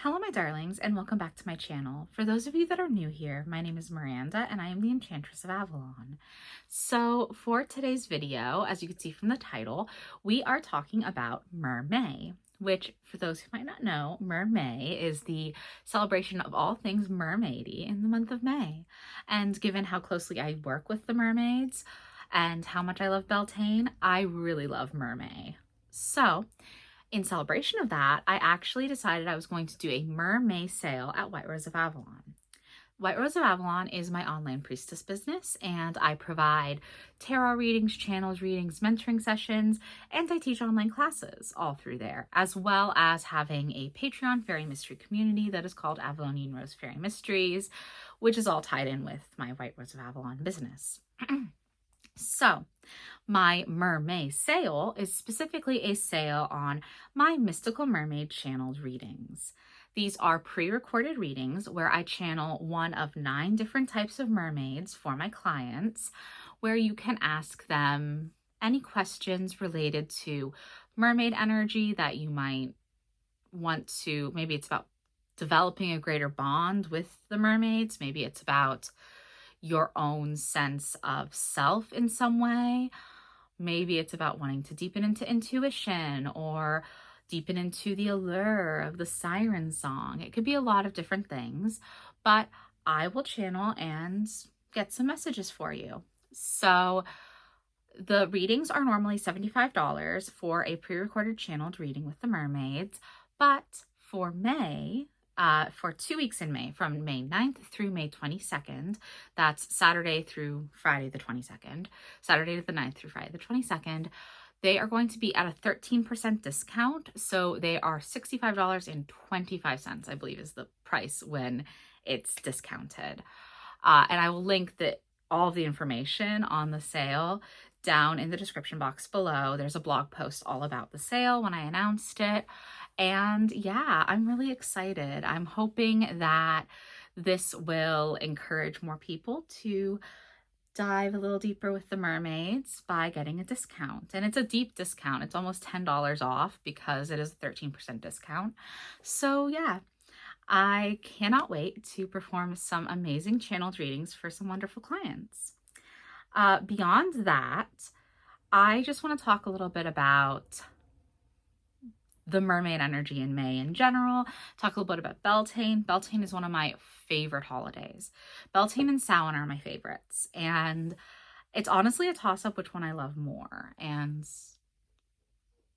Hello my darlings and welcome back to my channel. For those of you that are new here, my name is Miranda and I am the Enchantress of Avalon. So for today's video, as you can see from the title, we are talking about Mer-May, which for those who might not know, Mer-May is the celebration of all things mermaidy in the month of May. And given how closely I work with the mermaids and how much I love Beltane, I really love Mer-May. So in celebration of that, I actually decided I was going to do a Mer-May sale at White Rose of Avalon. White Rose of Avalon is my online priestess business, and I provide tarot readings, channels readings, mentoring sessions, and I teach online classes all through there, as well as having a Patreon fairy mystery community that is called Avalonian Rose Fairy Mysteries, which is all tied in with my White Rose of Avalon business. So, my Mer-May sale is specifically a sale on my Mystical Mermaid channeled readings. These are pre-recorded readings where I channel one of 9 different types of mermaids for my clients, where you can ask them any questions related to mermaid energy that you might want to, maybe it's about developing a greater bond with the mermaids, maybe it's about your own sense of self in some way. Maybe it's about wanting to deepen into intuition or deepen into the allure of the siren song. It could be a lot of different things, but I will channel and get some messages for you. So the readings are normally $75 for a pre-recorded channeled reading with the mermaids, but for May, for 2 weeks in May, from May 9th through May 22nd, that's Saturday through Friday the 22nd, Saturday the 9th through Friday the 22nd, they are going to be at a 13% discount. So they are $65.25, I believe is the price when it's discounted. And I will link all of the information on the sale down in the description box below. There's a blog post all about the sale when I announced it. And yeah, I'm really excited. I'm hoping that this will encourage more people to dive a little deeper with the mermaids by getting a discount. And it's a deep discount. It's almost $10 off because it is a 13% discount. So yeah, I cannot wait to perform some amazing channeled readings for some wonderful clients. Beyond that, I just want to talk a little bit about the mermaid energy in May in general, talk a little bit about Beltane. Beltane is one of my favorite holidays. Beltane and Samhain are my favorites, and it's honestly a toss-up which one I love more. And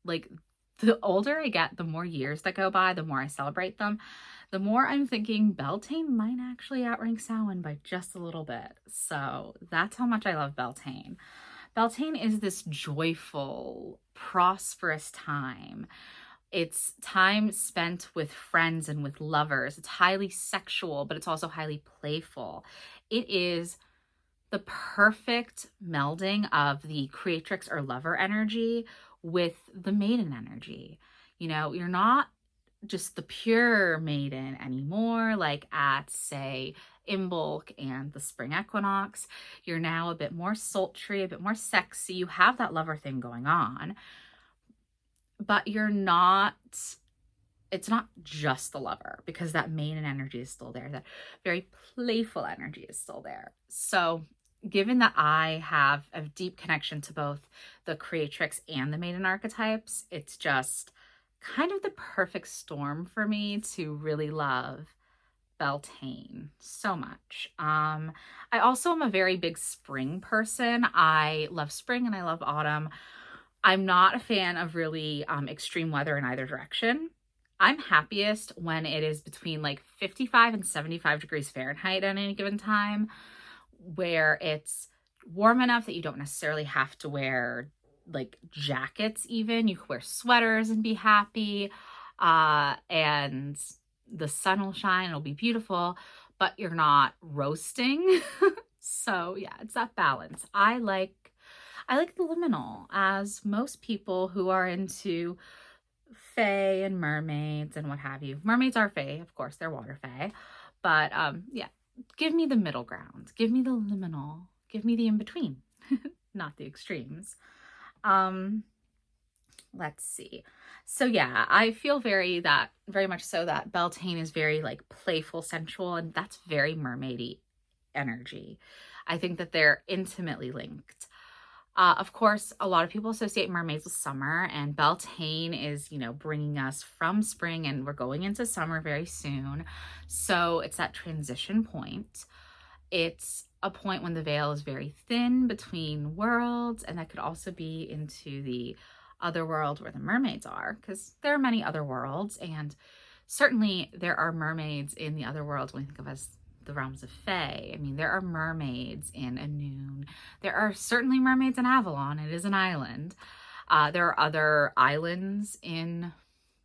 like, the older I get, the more years that go by, the more I celebrate them, the more I'm thinking Beltane might actually outrank Samhain by just a little bit. So that's how much I love Beltane. Beltane is this joyful, prosperous time. It's time spent with friends and with lovers. It's highly sexual, but it's also highly playful. It is the perfect melding of the creatrix or lover energy with the maiden energy. You know, you're not just the pure maiden anymore, like at, say, Imbolc and the spring equinox. You're now a bit more sultry, a bit more sexy. You have that lover thing going on, but you're not, it's not just the lover, because that maiden energy is still there. That very playful energy is still there. So given that I have a deep connection to both the creatrix and the maiden archetypes, it's just kind of the perfect storm for me to really love Beltane so much. I also am a very big spring person. I love spring and I love autumn. I'm not a fan of really extreme weather in either direction. I'm happiest when it is between like 55 and 75 degrees Fahrenheit at any given time, where it's warm enough that you don't necessarily have to wear like jackets even. You can wear sweaters and be happy, and the sun will shine, it'll be beautiful, but you're not roasting. So yeah, it's that balance. I like the liminal, as most people who are into fae and mermaids and what have you. Mermaids are fae, of course, they're water fae, but yeah, give me the middle ground. Give me the liminal. Give me the in-between, not the extremes. let's see. So yeah, I feel very much so that Beltane is very like playful, sensual, and that's very mermaidy energy. I think that they're intimately linked. Of course, a lot of people associate mermaids with summer, and Beltane is, bringing us from spring, and we're going into summer very soon. So it's that transition point. It's a point when the veil is very thin between worlds, and that could also be into the other world where the mermaids are, because there are many other worlds, and certainly there are mermaids in the other worlds when we think of as the realms of Fae. I mean, there are mermaids in Anoon. There are certainly mermaids in Avalon. It is an island. There are other islands in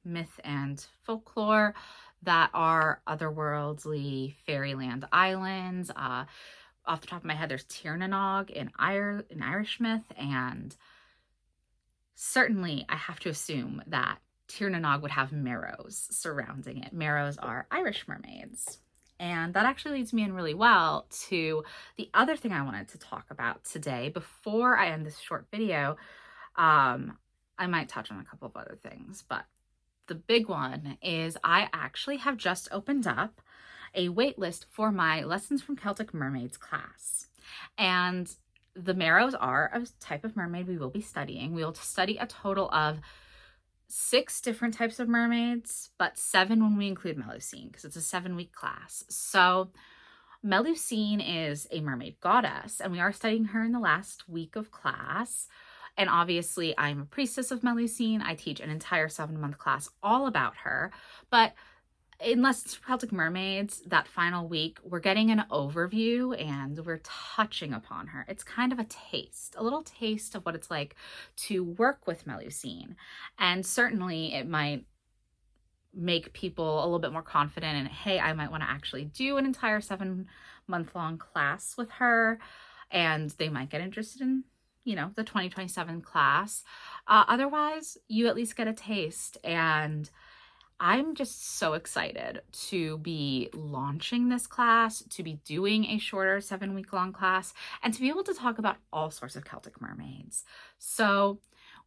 myth and folklore that are otherworldly fairyland islands. Off the top of my head, there's Tirnanog in Irish myth, and certainly I have to assume that Tirnanog would have merrows surrounding it. Merrows are Irish mermaids. And that actually leads me in really well to the other thing I wanted to talk about today. Before I end this short video, I might touch on a couple of other things, but the big one is I actually have just opened up a wait list for my Lessons from Celtic Mermaids class. And the merrows are a type of mermaid we will be studying. We will study a total of 6 different types of mermaids, but 7 when we include Melusine, because it's a 7-week class. So Melusine is a mermaid goddess, and we are studying her in the last week of class. And obviously, I'm a priestess of Melusine. I teach an entire 7-month class all about her. But in Lessons from Celtic Mermaids, that final week, we're getting an overview and we're touching upon her. It's kind of a little taste of what it's like to work with Melusine. And certainly it might make people a little bit more confident in, hey, I might want to actually do an entire 7-month-long class with her. And they might get interested in, the 2027 class. Otherwise, you at least get a taste. And I'm just so excited to be launching this class, to be doing a shorter 7-week-long class, and to be able to talk about all sorts of Celtic mermaids. So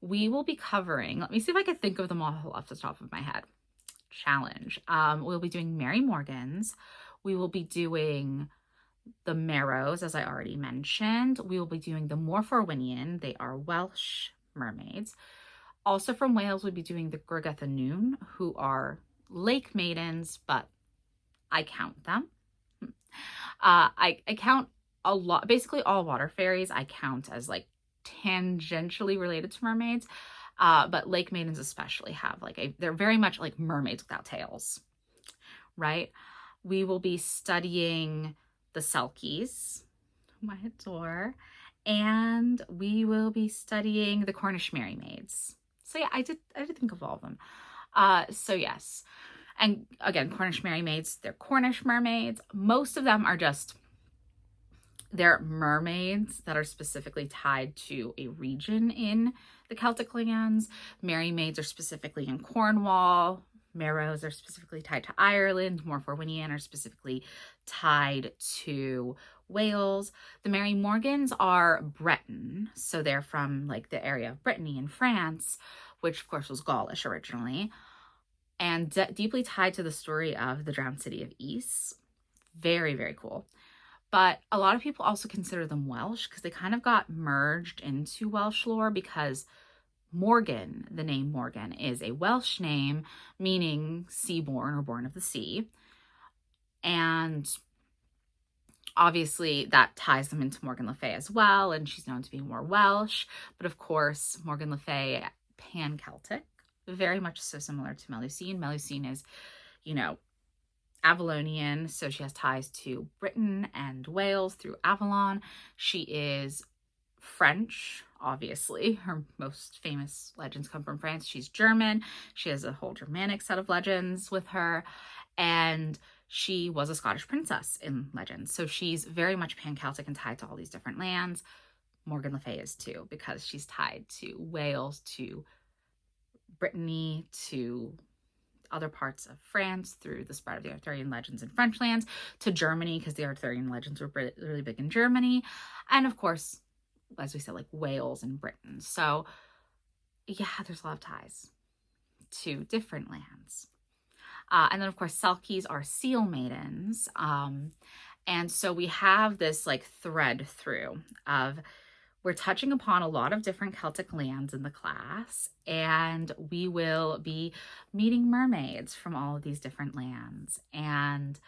we will be covering, let me see if I can think of them all off the top of my head. Challenge. We'll be doing Mary Morgans. We will be doing the Merrows, as I already mentioned. We will be doing the Morphorwinian. They are Welsh mermaids. Also from Wales, we'll be doing the Gwragedd Annwn, who are lake maidens, but I count them. I count a lot, basically all water fairies I count as like tangentially related to mermaids, but lake maidens especially have they're very much like mermaids without tails, right? We will be studying the Selkies, whom I adore, and we will be studying the Cornish Merry Maids. So yeah, I did think of all of them. So yes. And again, Cornish Merry Maids, they're Cornish mermaids. Most of them are they're mermaids that are specifically tied to a region in the Celtic lands. Merry Maids are specifically in Cornwall. Merrows are specifically tied to Ireland. Morphorwinian are specifically tied to Wales. The Mary Morgans are Breton, so they're from the area of Brittany in France, which of course was Gaulish originally, and deeply tied to the story of the drowned city of Ys. Very, very cool. But a lot of people also consider them Welsh because they kind of got merged into Welsh lore, because Morgan, the name Morgan, is a Welsh name meaning sea-born or born of the sea. And obviously that ties them into Morgan Le Fay as well, and she's known to be more Welsh. But of course, Morgan Le Fay, pan-Celtic, very much so similar to Melusine. Melusine is, Avalonian, so she has ties to Britain and Wales through Avalon. She is French, obviously. Her most famous legends come from France. She's German. She has a whole Germanic set of legends with her. And she was a Scottish princess in legends. So she's very much pan-Celtic and tied to all these different lands. Morgan Le Fay is too, because she's tied to Wales, to Brittany, to other parts of France through the spread of the Arthurian legends in French lands, to Germany because the Arthurian legends were really big in Germany, and of course, as we said, Wales and Britain. So yeah, there's a lot of ties to different lands. And then, of course, Selkies are seal maidens. And so we have this like thread through of we're touching upon a lot of different Celtic lands in the class, and we will be meeting mermaids from all of these different lands. And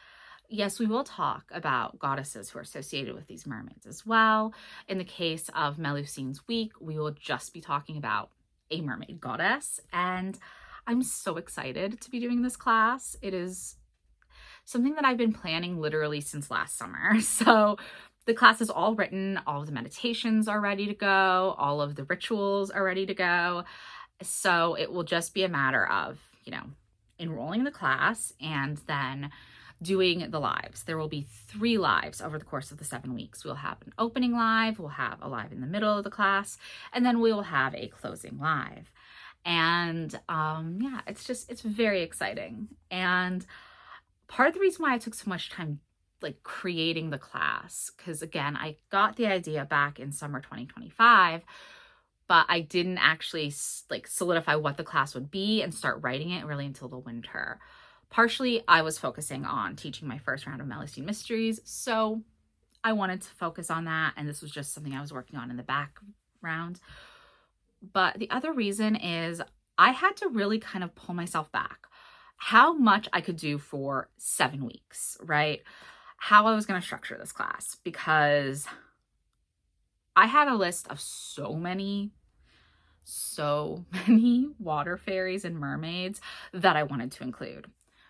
yes, we will talk about goddesses who are associated with these mermaids as well. In the case of Melusine's Week, we will just be talking about a mermaid goddess. And I'm so excited to be doing this class. It is something that I've been planning literally since last summer. So the class is all written, all of the meditations are ready to go, all of the rituals are ready to go. So it will just be a matter of, enrolling in the class and then doing the lives. There will be 3 lives over the course of the 7 weeks. We'll have an opening live, we'll have a live in the middle of the class, and then we will have a closing live. And yeah, it's very exciting. And part of the reason why I took so much time like creating the class, because again, I got the idea back in summer 2025, but I didn't actually like solidify what the class would be and start writing it really until the winter. Partially, I was focusing on teaching my first round of Melusine Mysteries, so I wanted to focus on that, and this was just something I was working on in the background. But the other reason is I had to really kind of pull myself back. How much I could do for 7 weeks, right? How I was going to structure this class, because I had a list of so many water fairies and mermaids that I wanted to include.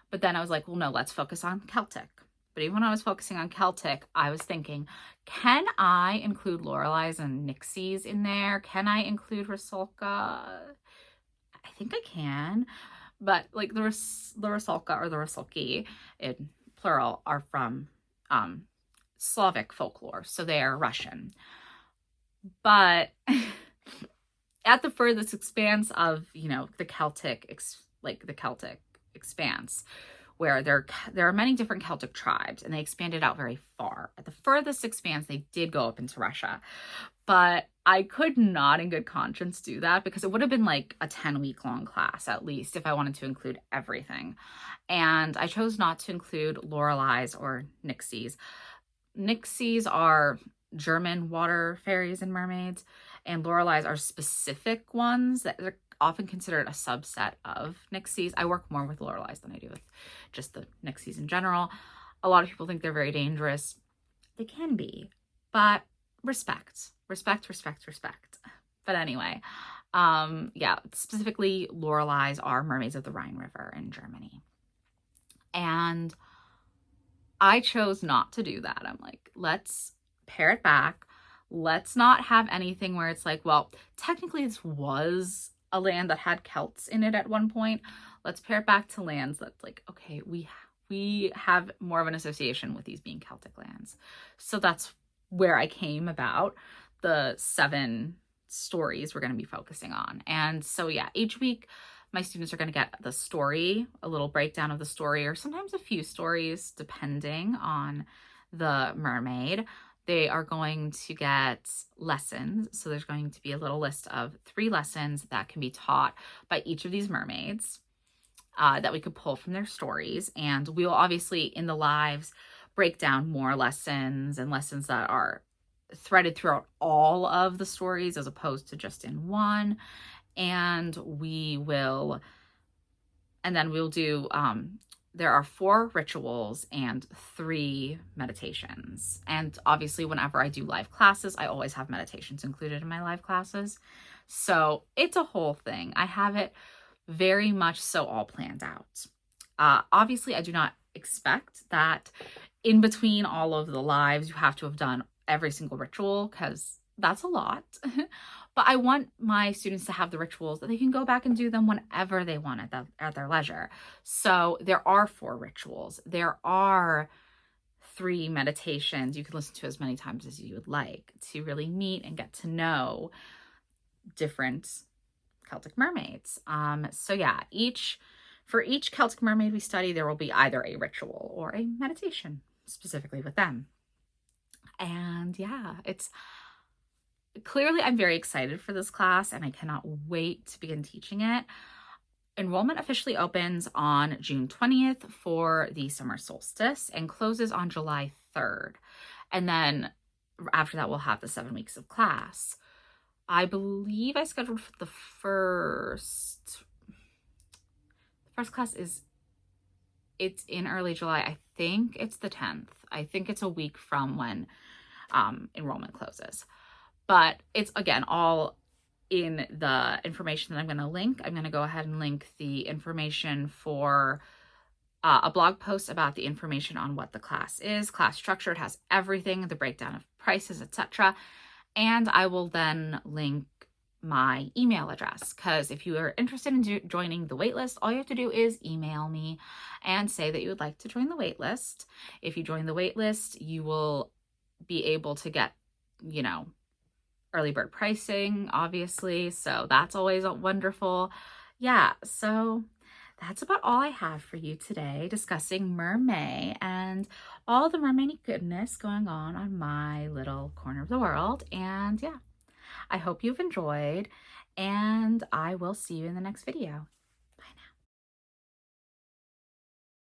But then I was like, well, no, let's focus on Celtic. But even when I was focusing on Celtic, I was thinking, can I include Loreleis and Nixies in there? Can I include Rusalka? I think I can. But like the Rusalka or the Rusalki in plural are from Slavic folklore, so they are Russian. But at the furthest expanse of, the Celtic expanse, where there are many different Celtic tribes, and they expanded out very far. At the furthest expanse, they did go up into Russia. But I could not in good conscience do that, because it would have been like a 10-week-long class at least if I wanted to include everything. And I chose not to include Loreleis or Nixies. Nixies are German water fairies and mermaids, and Loreleis are specific ones that are often considered a subset of Nixies. I work more with Loreleis than I do with just the Nixies in general. A lot of people think they're very dangerous. They can be, but respect. But anyway, yeah, specifically Loreleis are mermaids of the Rhine River in Germany. And I chose not to do that. I'm like, let's pare it back. Let's not have anything where it's like, well, technically this was a land that had Celts in it at one point. Let's pare it back to lands that's like, okay, we have more of an association with these being Celtic lands. So that's where I came about the 7 stories we're going to be focusing on. And so yeah, each week my students are going to get the story, a little breakdown of the story, or sometimes a few stories depending on the mermaid. They are going to get lessons. So there's going to be a little list of 3 lessons that can be taught by each of these mermaids that we could pull from their stories. And we will obviously in the lives break down more lessons and lessons that are threaded throughout all of the stories as opposed to just in one. And we'll do, there are 4 rituals and 3 meditations. And obviously whenever I do live classes, I always have meditations included in my live classes. So it's a whole thing. I have it very much so all planned out. Obviously I do not expect that in between all of the lives, you have to have done every single ritual, because that's a lot. But I want my students to have the rituals that they can go back and do them whenever they want at their leisure. So there are 4 rituals. There are 3 meditations you can listen to as many times as you would like to really meet and get to know different Celtic mermaids. So yeah, for each Celtic mermaid we study, there will be either a ritual or a meditation specifically with them. And yeah, it's clearly I'm very excited for this class and I cannot wait to begin teaching it. Enrollment officially opens on June 20th for the summer solstice and closes on July 3rd. And then after that, we'll have the 7 weeks of class. I believe I scheduled for the first class it's in early July. I think it's the 10th. I think it's a week from when enrollment closes. But it's, again, all in the information that I'm going to link. I'm going to go ahead and link the information for a blog post about the information on what the class is, class structure. It has everything, the breakdown of prices, etc. And I will then link my email address, because if you are interested in joining the waitlist, all you have to do is email me and say that you would like to join the waitlist. If you join the waitlist, you will be able to get, you know, early bird pricing, obviously. So that's always wonderful. Yeah, so that's about all I have for you today, discussing Mer-May and all the mermaid goodness going on my little corner of the world. And yeah, I hope you've enjoyed, and I will see you in the next video.